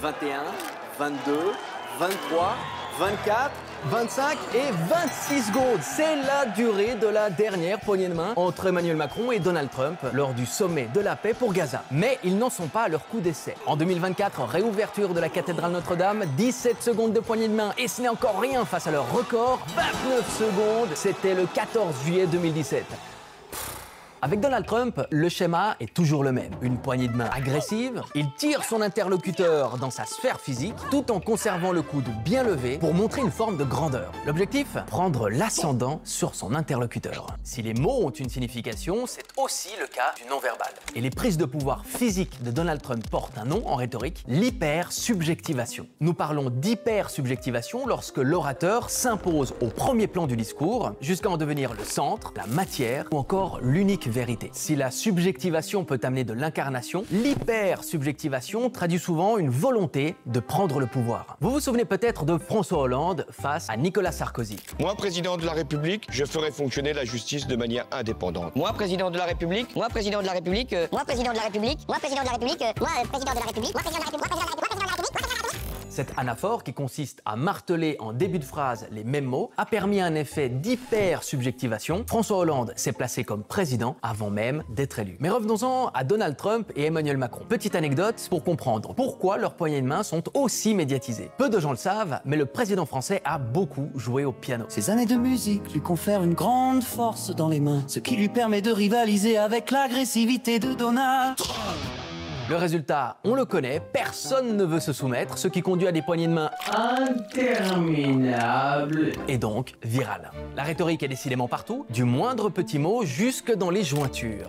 21, 22, 23, 24, 25 et 26 secondes. C'est la durée de la dernière poignée de main entre Emmanuel Macron et Donald Trump lors du sommet de la paix pour Gaza. Mais ils n'en sont pas à leur coup d'essai. En 2024, réouverture de la cathédrale Notre-Dame, 17 secondes de poignée de main et ce n'est encore rien face à leur record, 29 secondes. C'était le 14 juillet 2017. Avec Donald Trump, le schéma est toujours le même. Une poignée de main agressive, il tire son interlocuteur dans sa sphère physique tout en conservant le coude bien levé pour montrer une forme de grandeur. L'objectif ? Prendre l'ascendant sur son interlocuteur. Si les mots ont une signification, c'est aussi le cas du non-verbal. Et les prises de pouvoir physiques de Donald Trump portent un nom en rhétorique, l'hypersubjectivation. Nous parlons d'hypersubjectivation lorsque l'orateur s'impose au premier plan du discours jusqu'à en devenir le centre, la matière ou encore l'unique vérité. Si la subjectivation peut amener de l'incarnation, l'hypersubjectivation traduit souvent une volonté de prendre le pouvoir. Vous vous souvenez peut-être de François Hollande face à Nicolas Sarkozy. Moi, président de la République, je ferai fonctionner la justice de manière indépendante. Moi, président de la République, moi, président de la République, moi, président de la République, moi, président de la République, moi, président de la République, moi, président de la République, moi, président de la République, moi, président de la République. Cette anaphore, qui consiste à marteler en début de phrase les mêmes mots, a permis un effet d'hypersubjectivation. François Hollande s'est placé comme président avant même d'être élu. Mais revenons-en à Donald Trump et Emmanuel Macron. Petite anecdote pour comprendre pourquoi leurs poignées de main sont aussi médiatisées. Peu de gens le savent, mais le président français a beaucoup joué au piano. Ces années de musique lui confèrent une grande force dans les mains, ce qui lui permet de rivaliser avec l'agressivité de Donald Trump. Le résultat, on le connaît, personne ne veut se soumettre, ce qui conduit à des poignées de main interminables et donc virales. La rhétorique est décidément partout, du moindre petit mot jusque dans les jointures.